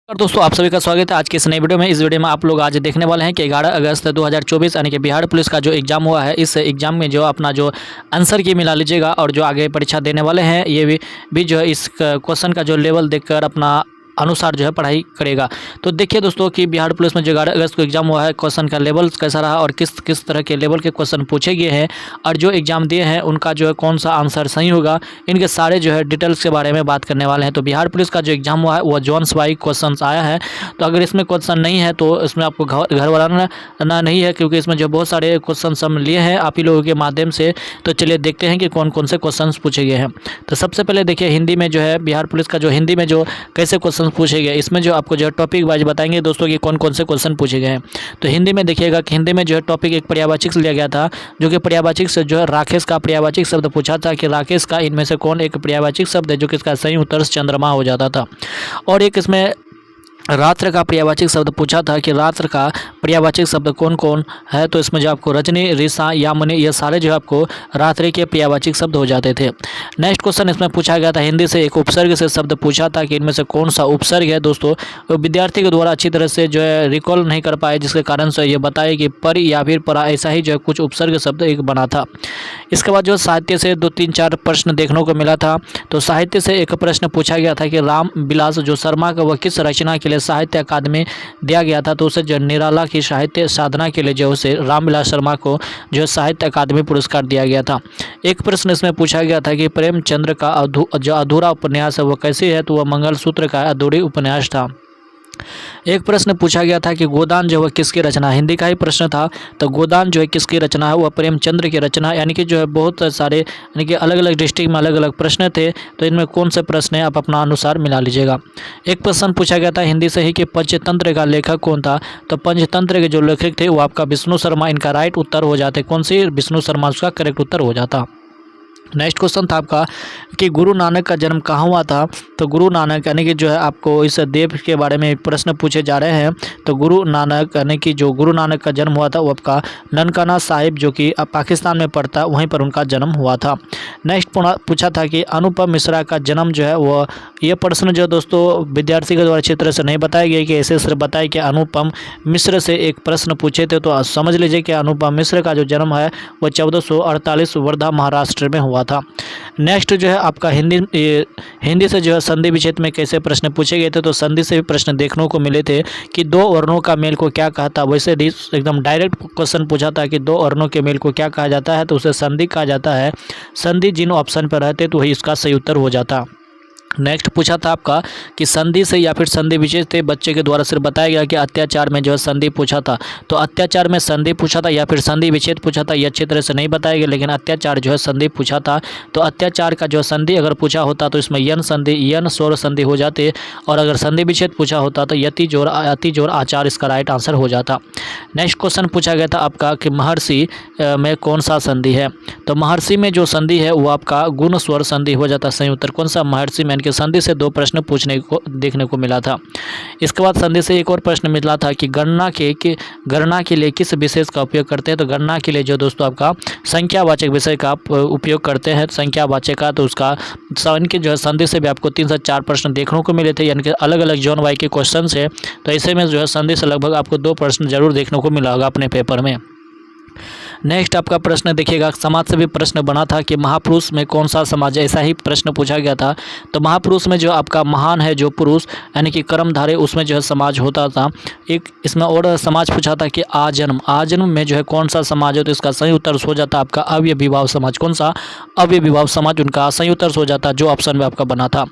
और दोस्तों आप सभी का स्वागत है आज की इस नई वीडियो में। इस वीडियो में आप लोग आज देखने वाले हैं कि 11 अगस्त 2024 यानी कि बिहार पुलिस का जो एग्ज़ाम हुआ है, इस एग्ज़ाम में जो अपना जो आंसर की मिला लीजिएगा और जो आगे परीक्षा देने वाले हैं ये भी जो है इस क्वेश्चन का जो लेवल देखकर अपना अनुसार जो है पढ़ाई करेगा। तो देखिए दोस्तों कि बिहार पुलिस में जो 11 अगस्त को एग्ज़ाम हुआ है, क्वेश्चन का लेवल कैसा रहा और किस किस तरह के लेवल के क्वेश्चन पूछे गए हैं और जो एग्ज़ाम दिए हैं उनका जो है कौन सा आंसर सही होगा, इनके सारे जो है डिटेल्स के बारे में बात करने वाले हैं। तो बिहार पुलिस का जो एग्ज़ाम हुआ है वो जोन्स वाइज क्वेश्चन आया है। तो अगर इसमें क्वेश्चन नहीं है तो इसमें आपको घर बनाना नहीं है, क्योंकि इसमें जो बहुत सारे क्वेश्चन हम लिए हैं आप ही लोगों के माध्यम से। तो चलिए देखते हैं कि कौन कौन से क्वेश्चन पूछे गए हैं। तो सबसे पहले देखिए हिंदी में जो है बिहार पुलिस का जो हिंदी में जो कैसे क्वेश्चन पूछे गए, इसमें जो आपको जो है टॉपिक वाइज बताएंगे दोस्तों कि कौन कौन से क्वेश्चन पूछे गए हैं। तो हिंदी में देखिएगा कि हिंदी में जो है टॉपिक एक पर्यायवाची से लिया गया था, जो कि पर्यायवाची से जो है राकेश का पर्यायवाची शब्द पूछा था कि राकेश का इनमें से कौन एक पर्यायवाची शब्द है, जो कि इसका सही उत्तर चंद्रमा हो जाता था। और एक इसमें रात्र का पर्यायवाची शब्द पूछा था कि रात्र का पर्यायवाची शब्द कौन कौन है। तो इसमें जो आपको रजनी, ऋषा, यामिनी ये सारे जो आपको रात्रि के पर्यायवाची शब्द हो जाते थे। नेक्स्ट क्वेश्चन इसमें पूछा गया था हिंदी से एक उपसर्ग से शब्द पूछा था कि इनमें से कौन सा उपसर्ग है। दोस्तों तो विद्यार्थी के द्वारा अच्छी तरह से जो है रिकॉल नहीं कर पाए, जिसके कारण से ये बताए कि पर या फिर परा, ऐसा ही जो है कुछ उपसर्ग शब्द एक बना था। इसके बाद जो साहित्य से 2-3-4 प्रश्न देखने को मिला था। तो साहित्य से एक प्रश्न पूछा गया था कि राम विलास जो शर्मा का वह किस रचना के लिए साहित्य अकादमी दिया गया था। तो उसे जो निराला की साहित्य साधना के लिए जो उसे रामविलास शर्मा को जो साहित्य अकादमी पुरस्कार दिया गया था। एक प्रश्न इसमें पूछा गया था कि प्रेमचंद्र का जो अधूरा उपन्यास है वो कैसे है। तो वह मंगलसूत्र का अधूरी उपन्यास था। एक प्रश्न पूछा गया था कि गोदान जो है किसकी रचना है, हिंदी का ही प्रश्न था। तो गोदान जो है किसकी रचना है, वह प्रेमचंद्र की रचना, यानी कि जो है बहुत सारे यानी कि अलग अलग डिस्ट्रिक्ट में अलग अलग प्रश्न थे। तो इनमें कौन से प्रश्न है आप अपना अनुसार मिला लीजिएगा। एक प्रश्न पूछा गया था हिंदी से ही कि पंचतंत्र का लेखक कौन था। तो पंचतंत्र के जो लेखक थे वो आपका विष्णु शर्मा, इनका राइट उत्तर हो जाते। कौन सी? विष्णु शर्मा, उसका करेक्ट उत्तर हो जाता। नेक्स्ट क्वेश्चन था आपका कि गुरु नानक का जन्म कहाँ हुआ था। तो गुरु नानक यानी कि जो है आपको इस देव के बारे में प्रश्न पूछे जा रहे हैं। तो गुरु नानक यानी कि जो गुरु नानक का जन्म हुआ था वो आपका ननकाना साहिब, जो कि पाकिस्तान में पड़ता है, वहीं पर उनका जन्म हुआ था। नेक्स्ट पूछा था कि अनुपम मिश्रा का जन्म जो है वो, ये प्रश्न जो दोस्तों विद्यार्थी के द्वारा अच्छी तरह से नहीं बताया गया कि ऐसे सिर्फ बताया कि अनुपम मिश्र से एक प्रश्न पूछे थे। तो समझ लीजिए कि अनुपम मिश्र का जो जन्म है वह 1448 वर्धा महाराष्ट्र में हुआ था। नेक्स्ट जो है आपका हिंदी से जो है संधि विच्छेद में कैसे प्रश्न पूछे गए थे। तो संधि से भी प्रश्न देखने को मिले थे कि दो वर्णों का मेल को क्या कहता। वैसे एकदम डायरेक्ट क्वेश्चन पूछा था कि दो वर्णों के मेल को क्या कहा जाता है। तो उसे संधि कहा जाता है। संधि जिन ऑप्शन पर रहते तो वही इसका सही उत्तर हो जाता। नेक्स्ट पूछा था आपका कि संधि से या फिर संधि विच्छेद थे बच्चे के द्वारा सिर्फ बताया गया कि अत्याचार में जो है संधि पूछा था। तो अत्याचार में संधि पूछा था या फिर संधि विच्छेद पूछा था, ये अच्छी तरह से नहीं बताया गया, लेकिन अत्याचार जो है संधि पूछा था। तो अत्याचार का जो संधि अगर पूछा होता तो इसमें यन संधि, यन स्वर संधि हो जाते, और अगर संधि विच्छेद पूछा होता तो यति जोर अति जोर आचार इसका राइट आंसर हो जाता। नेक्स्ट क्वेश्चन पूछा गया था आपका कि महर्षि में कौन सा संधि है। तो महर्षि में जो संधि है वो आपका गुण स्वर संधि हो जाता। सही उत्तर कौन सा? महर्षि में। कि संधि से 2 प्रश्न पूछने को देखने को मिला था। इसके बाद संधि से एक और प्रश्न मिला था कि गणना के लिए किस विशेष का उपयोग करते हैं। तो गणना के लिए जो दोस्तों आपका संख्यावाचक विषय का उपयोग करते हैं, संख्यावाचक का। तो उसका इनके जो है संधि से भी आपको 3 से 4 प्रश्न देखने को मिले थे, यानी कि अलग अलग जोन वाई के क्वेश्चन है। तो ऐसे में जो है संधि से लगभग आपको 2 प्रश्न जरूर देखने को मिला होगा अपने पेपर में। नेक्स्ट आपका प्रश्न देखिएगा, समाज से भी प्रश्न बना था कि महापुरुष में कौन सा समाज है, ऐसा ही प्रश्न पूछा गया था। तो महापुरुष में जो आपका महान है जो पुरुष यानी कि कर्मधारे, उसमें जो है समाज होता था। एक इसमें और समाज पूछा था कि आजन्म में जो है कौन सा समाज है। तो इसका सही उत्तर हो जाता आपका अव्यय विभाव समाज। कौन सा? अव्यय विभाव समाज उनका सही उत्तर हो जाता, जो ऑप्शन में आपका बना था।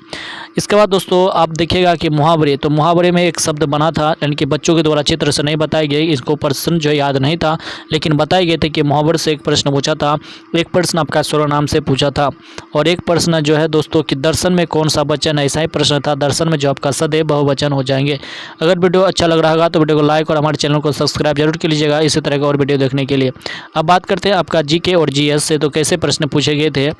इसके बाद दोस्तों आप देखिएगा कि मुहावरे, तो मुहावरे में एक शब्द बना था, यानी कि बच्चों के द्वारा अच्छी तरह से नहीं बताए गए, इसको प्रश्न जो याद नहीं था, लेकिन बताए गए थे कि मुहावरे से एक प्रश्न पूछा था। एक प्रश्न आपका सर्वनाम से पूछा था, और एक प्रश्न जो है दोस्तों कि दर्शन में कौन सा वचन है, ऐसा ही प्रश्न था। दर्शन में जो आपका सदैव बहुवचन हो जाएंगे। अगर वीडियो अच्छा लग रहा होगा तो वीडियो को लाइक और हमारे चैनल को सब्सक्राइब जरूर कर लीजिएगा इसी तरह का और वीडियो देखने के लिए। अब बात करते हैं आपका जीके और जीएस से। तो कैसे प्रश्न पूछे गए थे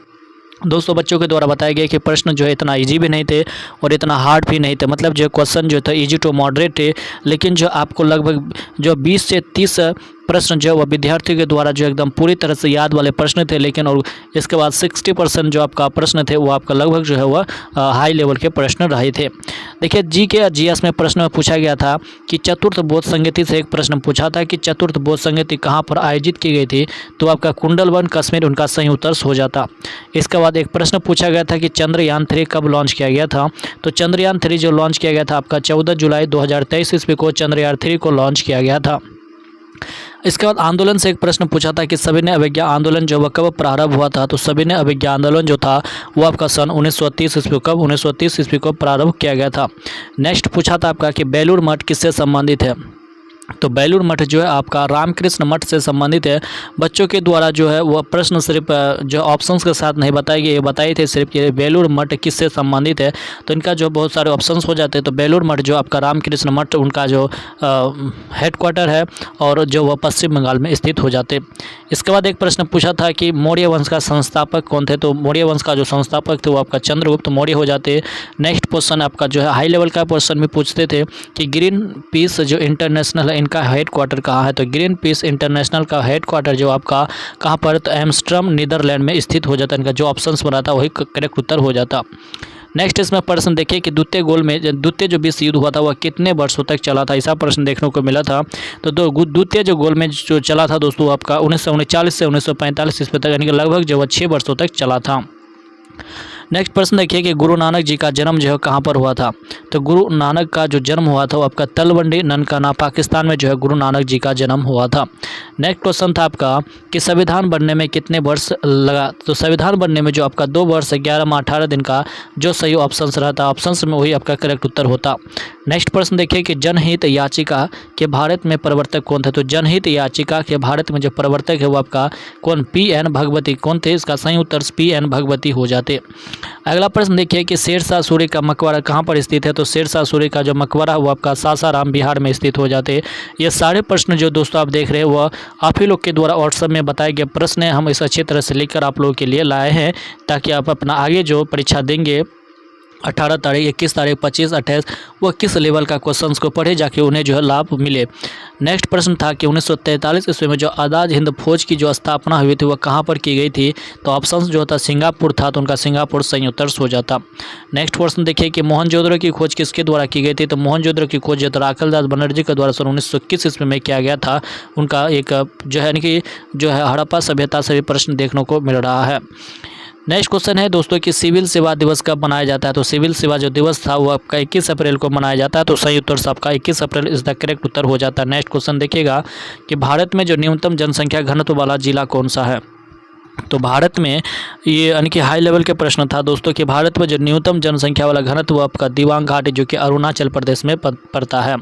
दोस्तों, बच्चों के द्वारा बताया गया कि प्रश्न जो है इतना इजी भी नहीं थे और इतना हार्ड भी नहीं थे। मतलब जो क्वेश्चन जो था इजी टू मॉडरेट थे, लेकिन जो आपको लगभग जो 20 से 30 प्रश्न जो है वह विद्यार्थियों के द्वारा जो एकदम पूरी तरह से याद वाले प्रश्न थे, लेकिन और इसके बाद 60% जो आपका प्रश्न थे वो आपका लगभग जो है वह हाई लेवल के प्रश्न रहे थे। देखिए जी के जीएस में प्रश्न में पूछा गया था कि चतुर्थ बोध संगति से एक प्रश्न पूछा था कि चतुर्थ बोध संगति कहाँ पर आयोजित की गई थी, तो आपका कुंडलवन कश्मीर उनका सही उत्तर हो जाता। इसके बाद एक प्रश्न पूछा गया था कि चंद्रयान 3 कब लॉन्च किया गया था, तो चंद्रयान 3 जो लॉन्च किया गया था आपका 14 जुलाई 2023 ईस्वी को चंद्रयान 3 को लॉन्च किया गया था। इसके बाद आंदोलन से एक प्रश्न पूछा था कि सविनय अवज्ञा आंदोलन जो वह कब प्रारंभ हुआ था, तो सविनय अवज्ञा आंदोलन जो था वो आपका सन 1930 ईस्वी कब 1930 ईस्वी को प्रारंभ किया गया था। नेक्स्ट पूछा था आपका कि बेलूर मठ किससे संबंधित है, तो बेलूर मठ जो है आपका रामकृष्ण मठ से संबंधित है। बच्चों के द्वारा जो है वह प्रश्न सिर्फ जो ऑप्शंस के साथ नहीं बताए गए, ये बताए थे सिर्फ कि बेलूर मठ किससे संबंधित है, तो इनका जो बहुत सारे ऑप्शंस हो जाते हैं। तो बेलूर मठ जो आपका रामकृष्ण मठ उनका जो हेडक्वार्टर है और जो वह पश्चिम बंगाल में स्थित हो जाते। इसके बाद एक प्रश्न पूछा था कि मौर्य वंश का संस्थापक कौन थे, तो मौर्य वंश का जो संस्थापक थे वो आपका चंद्रगुप्त मौर्य हो जाते। नेक्स्ट क्वेश्चन आपका जो है हाई लेवल का क्वेश्चन भी पूछते थे कि ग्रीन पीस जो इंटरनेशनल है इनका हेडक्वार्टर कहाँ है, तो ग्रीन पीस इंटरनेशनल का हेडक्वार्टर जो आपका कहाँ पर, तो एम्स्टर्डम नीदरलैंड में स्थित हो जाता है। इनका जो ऑप्शंस बना था वही करेक्ट उत्तर हो जाता। नेक्स्ट इसमें प्रश्न देखिए कि द्वितीय जो विश्व युद्ध हुआ था वह कितने वर्षों तक चला था, ऐसा प्रश्न देखने को मिला था। तो द्वितीय जो गोल में जो चला था दोस्तों आपका 1939 से 1945 ईस्वी तक, यानी कि लगभग जो 6 वर्षों तक चला था। नेक्स्ट प्रश्न देखिए कि गुरु नानक जी का जन्म जो है कहाँ पर हुआ था, तो गुरु नानक का जो जन्म हुआ था वो आपका तलवंडी ननकाना पाकिस्तान में जो है गुरु नानक जी का जन्म हुआ था। नेक्स्ट क्वेश्चन था आपका कि संविधान बनने में कितने वर्ष लगा, तो संविधान बनने में जो आपका 2 वर्ष 11 माह 18 दिन का जो सही ऑप्शन रहता, ऑप्शन में वही आपका करेक्ट उत्तर होता। नेक्स्ट प्रश्न देखिए कि जनहित याचिका के भारत में प्रवर्तक कौन थे, तो जनहित याचिका के भारत में जो प्रवर्तक है वो आपका कौन, PN भगवती कौन थे, इसका सही उत्तर PN भगवती हो जाते। अगला प्रश्न देखिए कि शेरशाह सूरी का मकबरा कहाँ पर स्थित है, तो शेरशाह सूरी का जो मकबरा है वो आपका सासाराम बिहार में स्थित हो जाते। ये सारे प्रश्न जो दोस्तों आप देख रहे हैं वह आप ही लोग के द्वारा व्हाट्सएप में बताए गए प्रश्न है, हम इसे अच्छी तरह से लिखकर आप लोगों के लिए लाए हैं ताकि आप अपना आगे जो परीक्षा देंगे 18 तारीख 21 तारीख 25 28 वह किस लेवल का क्वेश्चंस को पढ़े जाके उन्हें जो है लाभ मिले। नेक्स्ट प्रश्न था कि 1943 ईस्वी में जो आज़ाद हिंद फौज की जो स्थापना हुई थी वह कहाँ पर की गई थी, तो ऑप्शन जो था सिंगापुर था, तो उनका सिंगापुर सही उत्तर हो जाता। नेक्स्ट प्रश्न देखिए कि मोहनजोदड़ो की खोज किसके द्वारा की गई थी, तो मोहनजोदड़ो की खोज जो राखलदास बनर्जी के द्वारा सन 1921 ईस्वी में किया गया था। उनका एक जो है कि जो है हड़प्पा सभ्यता से भी प्रश्न देखने को मिल रहा है। नेक्स्ट क्वेश्चन है दोस्तों कि सिविल सेवा दिवस कब मनाया जाता है, तो सिविल सेवा जो दिवस था वो आपका 21 अप्रैल को मनाया जाता है, तो सही उत्तर से आपका 21 अप्रैल इस द करेक्ट उत्तर हो जाता है। नेक्स्ट क्वेश्चन देखिएगा कि भारत में जो न्यूनतम जनसंख्या घनत्व वाला जिला कौन सा है, तो भारत में ये यानी कि हाई लेवल के प्रश्न था दोस्तों कि भारत में जो न्यूनतम जनसंख्या वाला घनत्व आपका दिबांग घाटी जो कि अरुणाचल प्रदेश में पड़ता है।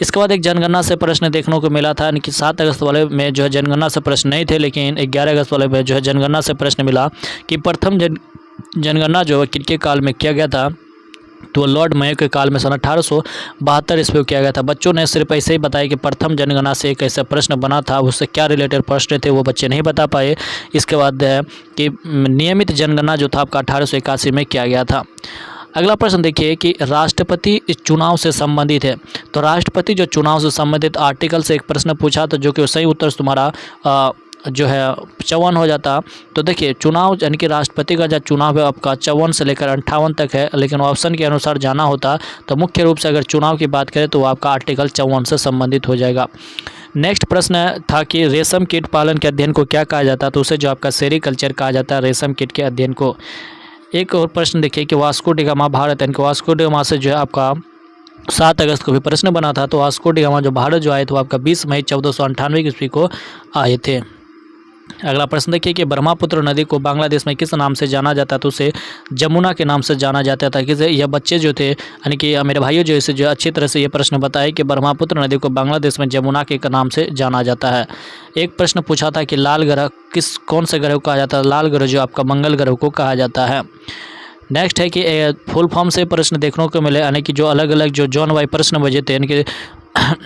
इसके बाद एक जनगणना से प्रश्न देखने को मिला था, यानी कि 7 अगस्त वाले में जो है जनगणना से प्रश्न नहीं थे, लेकिन 11 अगस्त वाले में जो है जनगणना से प्रश्न मिला कि प्रथम जनगणना जो है किनके काल में किया गया था, तो लॉर्ड मेयो के काल में सन 1872 ईस्वी किया गया था। बच्चों ने सिर्फ ऐसे ही बताया कि प्रथम जनगणना से एक ऐसा प्रश्न बना था, उससे क्या रिलेटेड प्रश्न थे वो बच्चे नहीं बता पाए। इसके बाद है कि नियमित जनगणना जो था आपका 1881 में किया गया था। अगला प्रश्न देखिए कि राष्ट्रपति चुनाव से संबंधित है, तो राष्ट्रपति जो चुनाव से संबंधित आर्टिकल से एक प्रश्न पूछा था जो कि सही उत्तर तुम्हारा जो है 54 हो जाता। तो देखिए चुनाव यानी कि राष्ट्रपति का जो चुनाव है आपका 54 से लेकर 58 तक है, लेकिन ऑप्शन के अनुसार जाना होता तो मुख्य रूप से अगर चुनाव की बात करें तो आपका आर्टिकल 54 से संबंधित हो जाएगा। नेक्स्ट प्रश्न था कि रेशम कीट पालन के अध्ययन को क्या कहा जाता है, तो उसे जो आपका सेरीकल्चर कहा जाता है रेशम कीट के अध्ययन को। एक और प्रश्न देखिए कि वास्को डी गामा भारत यानी कि वास्को डी गामा से जो है आपका 7 अगस्त को भी प्रश्न बना था, तो वास्को डी गामा जो भारत जो आए थे वो आपका 20 मई 1498 ईस्वी को आए थे। अगला प्रश्न देखिए कि ब्रह्मपुत्र नदी को बांग्लादेश में किस नाम से जाना जाता है, तो उसे जमुना के नाम से जाना जाता था। कि यह बच्चे जो थे यानी कि मेरे भाइयों जो इसे जो अच्छी तरह से ये प्रश्न बताए कि ब्रह्मपुत्र नदी को बांग्लादेश में जमुना के नाम से जाना जाता है। एक प्रश्न पूछा था कि लाल ग्रह कौन से ग्रह को कहा जाता है, लाल ग्रह जो आपका मंगल ग्रह को कहा जाता है। नेक्स्ट है कि फुल फॉर्म से प्रश्न देखने को मिले, यानी कि जो अलग अलग जो जॉन वाई प्रश्न बजे थे, यानी कि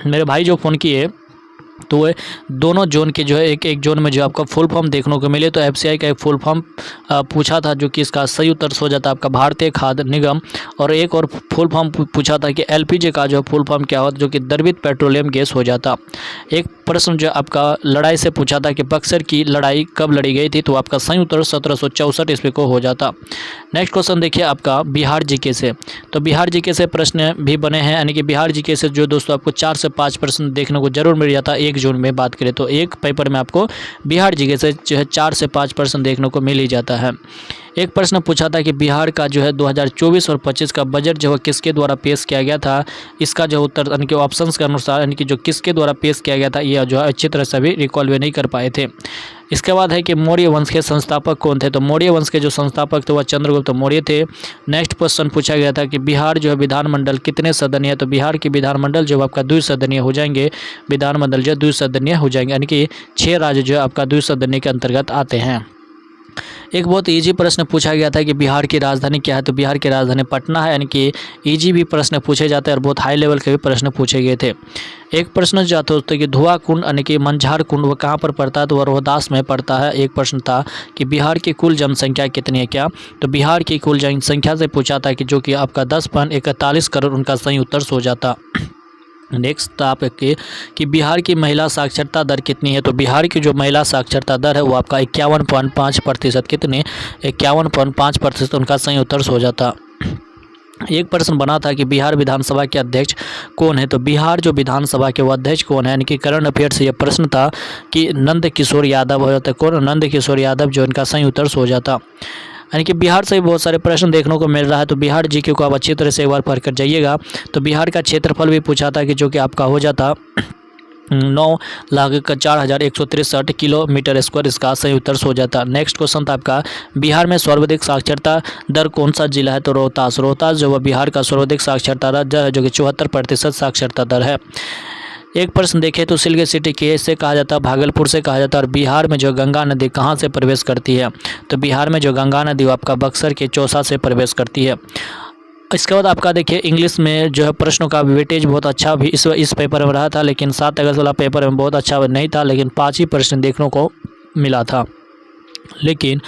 मेरे भाई जो फ़ोन किए तो वह दोनों जोन के जो है एक एक जोन में जो आपका फुल फॉर्म देखने को मिले, तो एफसीआई का एक फुल फॉर्म पूछा था, जो कि इसका सही उत्तर हो जाता है आपका भारतीय खाद्य निगम। और एक और फुल फॉर्म पूछा था कि एलपीजी का जो फुल फॉर्म क्या होता, जो कि द्रवित पेट्रोलियम गैस हो जाता। एक प्रश्न जो आपका लड़ाई से पूछा था कि बक्सर की लड़ाई कब लड़ी गई थी, तो आपका सही उत्तर 1764 ईस्वी को हो जाता। नेक्स्ट क्वेश्चन देखिए आपका बिहार जीके से। तो बिहार जीके से प्रश्न भी बने हैं, यानी कि बिहार जीके से जो दोस्तों आपको 4 से 5 प्रश्न देखने को जरूर मिल जाता है। एक जोन में बात करें तो एक पेपर में आपको बिहार जीके से जो है 4 से 5 प्रश्न देखने को मिल ही जाता है। एक प्रश्न पूछा था कि बिहार का जो है 2024 और 25 का बजट जो है किसके द्वारा पेश किया गया था। इसका जो उत्तर यानी कि ऑप्शंस के अनुसार, यानी कि जो किसके द्वारा पेश किया गया था, यह जो है अच्छी तरह से अभी रिकॉल भी नहीं कर पाए थे। इसके बाद है कि मौर्य वंश के संस्थापक कौन थे। तो मौर्य वंश के जो संस्थापक थे वह चंद्रगुप्त मौर्य थे। नेक्स्ट क्वेश्चन पूछा गया था कि बिहार जो है विधानमंडल कितने सदनीय है। तो बिहार की विधानमंडल जो आपका द्विसदनीय हो जाएंगे, विधानमंडल जो द्विसदनीय हो जाएंगे, यानी कि 6 राज्य जो है आपका द्विसदनीय के अंतर्गत आते हैं। एक बहुत इजी प्रश्न पूछा गया था कि बिहार की राजधानी क्या है। तो बिहार की राजधानी पटना है, यानी कि इजी भी प्रश्न पूछे जाते हैं और बहुत हाई लेवल के भी प्रश्न पूछे गए थे। एक प्रश्न जो आता है कि धुआं कुंड यानी कि मंझार कुंड वह कहाँ पर पड़ता है। तो वह रोहतास में पड़ता है। एक प्रश्न था कि बिहार की कुल जनसंख्या कितनी है क्या। तो बिहार की कुल जनसंख्या से पूछा था कि जो कि आपका 10.41 करोड़, उनका सही उत्तर हो जाता। नेक्स्ट आप कि बिहार की महिला साक्षरता दर कितनी है। तो बिहार की जो महिला साक्षरता दर है वो आपका 51.5%, कितने 51.5% उनका सही उत्तर हो जाता। एक प्रश्न बना था कि बिहार विधानसभा के अध्यक्ष कौन है। तो बिहार जो विधानसभा के वो अध्यक्ष कौन है, यानी कि करंट अफेयर से ये प्रश्न था कि नंद किशोर यादव हो जाता है। कौन? नंद किशोर यादव, जो इनका सही उत्तर हो जाता। यानी कि बिहार से भी बहुत सारे प्रश्न देखने को मिल रहा है। तो बिहार जीके को आप अच्छी तरह से एक बार पढ़ कर जाइएगा। तो बिहार का क्षेत्रफल भी पूछा था कि जो कि आपका हो जाता 9,04,163 किलोमीटर स्क्वायर, इसका सही उत्तर हो जाता। नेक्स्ट क्वेश्चन था आपका बिहार में सर्वाधिक साक्षरता दर कौन सा जिला है। तो रोहतास। रोहतास जो है बिहार का सर्वाधिक साक्षरता दर है, जो कि 74% साक्षरता दर है। एक प्रश्न देखें तो सिल्क सिटी कैसे कहा जाता है। भागलपुर से कहा जाता है। और बिहार में जो गंगा नदी कहाँ से प्रवेश करती है। तो बिहार में जो गंगा नदी वो आपका बक्सर के चौसा से प्रवेश करती है। इसके बाद आपका देखिए इंग्लिश में जो है प्रश्नों का वेटेज बहुत अच्छा भी इस पेपर में रहा था, लेकिन 7 अगस्त वाला पेपर में बहुत अच्छा नहीं था, लेकिन 5 ही प्रश्न देखने को मिला था। लेकिन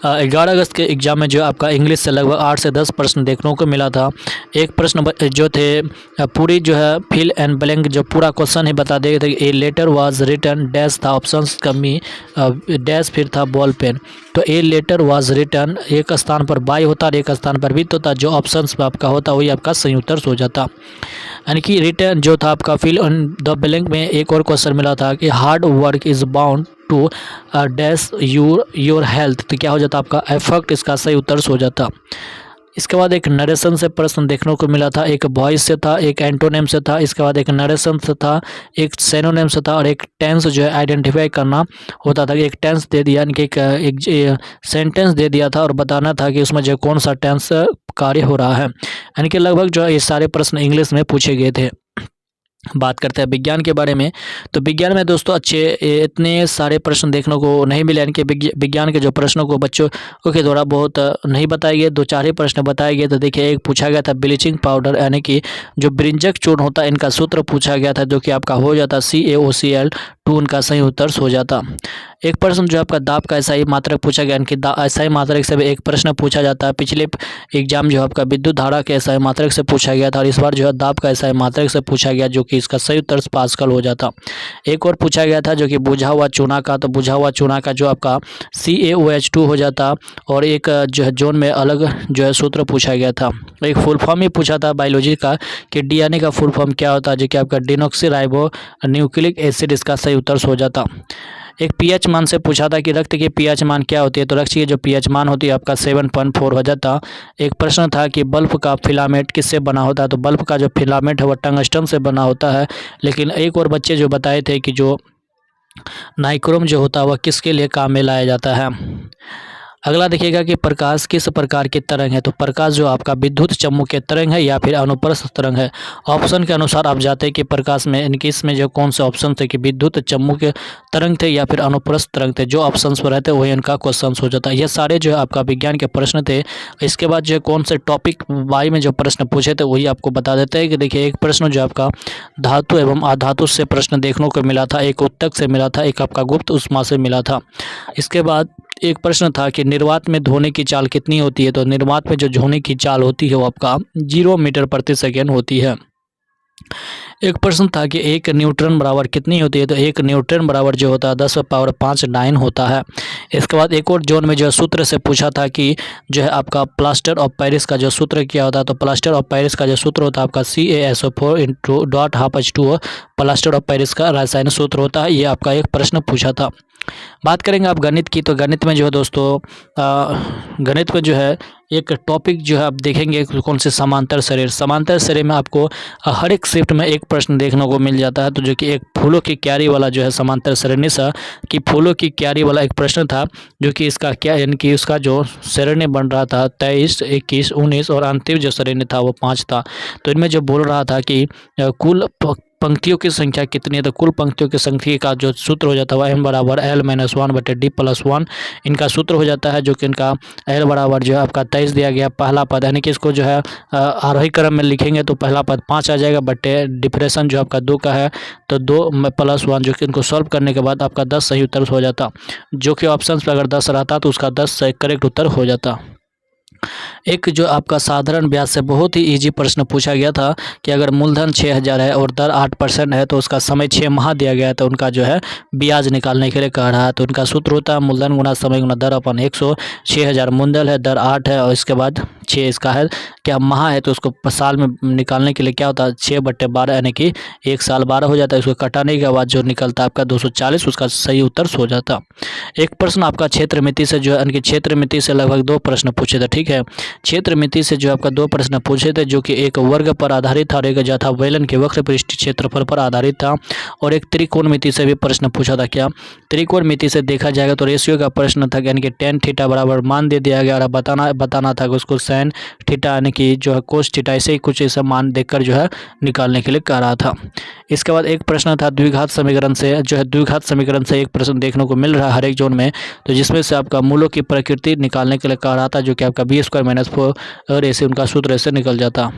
11 अगस्त के एग्ज़ाम में जो आपका इंग्लिश से लगभग 8 से 10 प्रश्न देखने को मिला था। एक प्रश्न जो थे पूरी जो है फिल एंड ब्लैंक, जो पूरा क्वेश्चन ही बता देंगे थे। A letter was written dash था, ऑप्शंस कमी डैश, फिर था बॉल पेन। तो ए लेटर वाज रिटन एक स्थान पर बाय होता और एक स्थान पर विथ होता, जो ऑप्शंस में आपका होता वही आपका सही उत्तर हो जाता। यानी कि रिटर्न जो था आपका फिल इन द ब्लैंक में एक और क्वेश्चन मिला था कि hard work is bound to dash your health, तो क्या हो जाता आपका एफेक्ट, इसका सही उत्तर हो जाता। इसके बाद एक नरेशन से प्रश्न देखने को मिला था। एक वॉइस से था, एक एंटोनेम से था, इसके बाद एक नरेशन से था, एक सेनोनेम से था, और एक टेंस जो है आइडेंटिफाई करना होता था। एक टेंस दे दिया, यानी कि एक सेंटेंस दे दिया था और बताना था कि उसमें जो कौन सा टेंस कार्य हो रहा है। यानी कि लगभग जो है ये सारे प्रश्न इंग्लिश में पूछे गए थे। बात करते हैं विज्ञान के बारे में। तो विज्ञान में दोस्तों अच्छे इतने सारे प्रश्न देखने को नहीं मिले, यानी कि विज्ञान के जो प्रश्नों को बच्चों के द्वारा बहुत नहीं बताए गए, 2-4 ही प्रश्न बताए गए। तो देखिए एक पूछा गया था ब्लीचिंग पाउडर, यानी कि जो ब्रिंजक चूर्ण होता है, इनका सूत्र पूछा गया था, जो कि आपका हो जाता CaOCl2, उनका सही उत्तर हो जाता। एक प्रश्न जो आपका दाब का एसआई मात्रक पूछा गया, यानी कि एसआई मात्रक से भी एक प्रश्न पूछा जाता है। पिछले एग्जाम जो आपका विद्युत धारा के एसआई मात्रक से पूछा गया था, और इस बार जो है दाब का एसआई मात्रक से पूछा गया, जो कि इसका सही उत्तर पास्कल हो जाता। एक और पूछा गया था जो कि बुझा हुआ चूना का, तो बुझा हुआ चूना का जो आपका CaOH2 हो जाता। और एक जो है जोन में अलग जो है सूत्र पूछा गया था। एक फुल फॉर्म ही पूछा था बायोलॉजी का कि डीएनए का फुल फॉर्म क्या होता है, जो कि आपका डिनॉक्सीराइबो न्यूक्लिक एसिड, इसका सही उत्तर हो जाता। एक पीएच मान से पूछा था कि रक्त की पीएच मान क्या होती है। तो रक्त की जो पीएच मान होती है आपका 7.4 हो जाता। एक प्रश्न था कि बल्ब का फिलामेंट किससे बना होता है। तो बल्ब का जो फिलामेंट है वो टंगस्टन से बना होता है। लेकिन एक और बच्चे जो बताए थे कि जो नाइक्रोम जो होता है वह किसके लिए काम में लाया जाता है। अगला देखिएगा कि प्रकाश किस प्रकार की तरंग है। तो प्रकाश जो आपका विद्युत चुम्बकीय तरंग है या फिर अनुप्रस्थ तरंग है। ऑप्शन के अनुसार आप जाते हैं कि प्रकाश में इनके इसमें जो कौन से ऑप्शन थे कि विद्युत चुम्बकीय तरंग थे या फिर अनुप्रस्थ तरंग थे। जो ऑप्शंस पर रहते वही इनका क्वेश्चन हो जाता है। ये सारे जो है आपका विज्ञान के प्रश्न थे। इसके बाद जो कौन से टॉपिक वाई में जो प्रश्न पूछे थे वही आपको बता देते हैं कि देखिए एक प्रश्न जो आपका धातु एवं अधातु से प्रश्न देखने को मिला था, एक उत्तक से मिला था, एक आपका गुप्त उष्मा से मिला था। इसके बाद एक प्रश्न था कि निर्वात में ध्वनि की चाल कितनी होती है। तो निर्वात में जो ध्वनि की चाल होती है वो आपका 0 मीटर प्रति सेकेंड होती है। एक प्रश्न था कि 1 न्यूटन बराबर कितनी होती है। तो 1 न्यूटन बराबर जो होता है 10⁻5 9 होता है। इसके बाद एक और जोन में जो है सूत्र से पूछा था कि जो है आपका प्लास्टर ऑफ पेरिस का जो सूत्र क्या होता है। तो प्लास्टर ऑफ पेरिस का जो सूत्र होता है आपका CaSO4 × .12H2O plaster of Paris का रासायनिक सूत्र होता है। ये आपका एक प्रश्न पूछा था। बात करेंगे आप गणित की। तो गणित में जो है दोस्तों गणित में जो है एक टॉपिक जो है आप देखेंगे कौन से समांतर शरीर। समांतर शरीर में आपको हर एक शिफ्ट में एक प्रश्न देखने को मिल जाता है। तो जो कि एक फूलों की क्यारी वाला जो है समांतर श्रेणी सा कि फूलों की क्यारी वाला एक प्रश्न था जो कि इसका क्या यानी कि उसका जो श्रेणी बन रहा था 23, 21, 19 और अंतिम जो श्रेणी था वो 5 था। तो इनमें जो बोल रहा था कि कुल पंक्तियों की संख्या कितनी है। तो कुल पंक्तियों की संख्या का जो सूत्र हो जाता है m बराबर L-1/D+1 इनका सूत्र हो जाता है। जो कि इनका L बराबर जो है आपका 23 दिया गया पहला पद, यानी कि इसको जो है आरोही क्रम में लिखेंगे तो पहला पद 5 आ जाएगा बटे डिप्रेशन जो आपका 2 का है तो 2+1 जो कि इनको सॉल्व करने के बाद आपका 10 सही उत्तर हो जाता। जो कि ऑप्शन पर अगर 10 रहता तो उसका 10 सही करेक्ट उत्तर हो जाता। एक जो आपका साधारण ब्याज से बहुत ही इजी प्रश्न पूछा गया था कि अगर मूलधन 6000 है और दर 8% है तो उसका समय 6 माह दिया गया है तो उनका जो है ब्याज निकालने के लिए कह रहा है। तो उनका सूत्र होता है मूलधन गुना समय गुना दर अपन 100। 6000 मूलधन है, दर 8 है और इसके बाद 6 इसका है क्या माह है। तो उसको साल में निकालने के लिए क्या होता है 6/12 यानी कि 1 साल 12 हो जाता है। इसको कटाने के बाद जो निकलता है आपका 240 उसका सही उत्तर हो जाता। एक प्रश्न आपका क्षेत्र मिति से जो है यानी कि क्षेत्र मिति से लगभग 2 प्रश्न पूछे थे। ठीक है, क्षेत्र मिति से जो आपका 2 प्रश्न पूछे थे जो कि एक वर्ग पर आधारित था और एक जो था बेलन के वक्र पृष्ठ क्षेत्रफल पर आधारित था। और एक त्रिकोण मिति से भी प्रश्न पूछा था। क्या त्रिकोण मिति से देखा जाएगा तो रेशियो का प्रश्न था यानी कि tan थीटा बराबर मान दे दिया गया और बताना था कि उसको sin थीटा यानी कि जो है cos थीटा ऐसे ही कुछ ऐसा मान देखकर जो है निकालने के लिए कह रहा था। इसके बाद एक प्रश्न था द्विघात समीकरण से जो है द्विघात समीकरण से एक प्रश्न देखने को मिल रहा है हर एक जोन में। तो जिसमें से आपका मूलों की प्रकृति निकालने के लिए कह रहा था जो कि आपका b² - 4 और ऐसे उनका सूत्र ऐसे निकल जाता।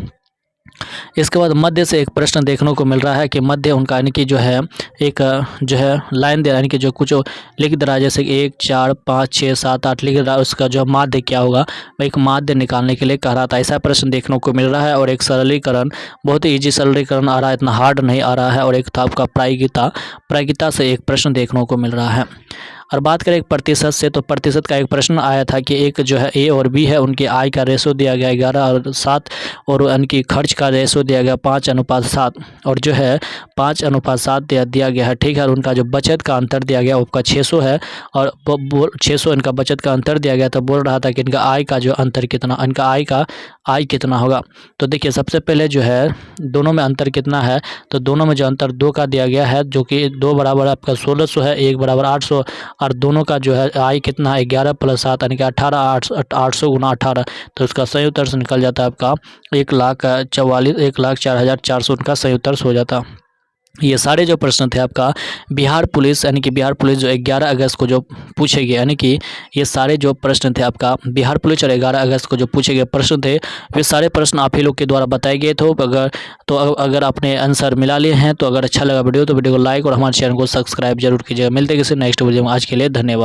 इसके बाद मध्य से एक प्रश्न देखने को मिल रहा है कि मध्य उनका यानी कि जो है एक जो है लाइन दे यानी कि जो कुछ लिख दे रहा है जैसे 1 4 5 6 7 8 लिख रहा है उसका जो माध्य क्या होगा एक माध्य निकालने के लिए कह रहा था। ऐसा प्रश्न देखने को मिल रहा है। और एक सरलीकरण बहुत ही ईजी सरलीकरण आ रहा है, इतना हार्ड नहीं आ रहा है। और एक था आपका प्रायिकता से एक प्रश्न देखने को मिल रहा है। और बात करें एक प्रतिशत से तो प्रतिशत का एक प्रश्न आया था कि एक जो है ए और बी है उनके आय का रेशो दिया गया 11 और 7 और उनकी खर्च का रेशो दिया गया 5:7 और जो है 5:7 दिया गया है। ठीक है, और उनका जो बचत का अंतर दिया गया आपका 600 है और 600 इनका बचत का अंतर दिया गया। तो बोल रहा था कि इनका आय का जो अंतर कितना इनका आय कितना होगा। तो देखिए सबसे पहले जो है दोनों में अंतर कितना है। तो दोनों में जो अंतर 2 का दिया गया है जो कि 2 बराबर आपका 1600 है, 1 बराबर 800 और दोनों का जो है आय कितना है 11 + 7 यानी कि 18 800 × 18। तो उसका सही उत्तर से निकल जाता है आपका 1,04,400 उनका सही उत्तर हो जाता। ये सारे जो प्रश्न थे आपका बिहार पुलिस यानी कि बिहार पुलिस जो 11 अगस्त को जो पूछे गए यानी कि ये सारे जो प्रश्न थे आपका बिहार पुलिस और 11 अगस्त को जो पूछे गए प्रश्न थे वे सारे प्रश्न आप ही लोग के द्वारा बताए गए थे। अगर आपने आंसर मिला लिए हैं तो अगर अच्छा लगा वीडियो तो वीडियो को लाइक और हमारे चैनल को सब्सक्राइब जरूर कीजिएगा। मिलते हैं किसी नेक्स्ट वीडियो में। आज के लिए धन्यवाद।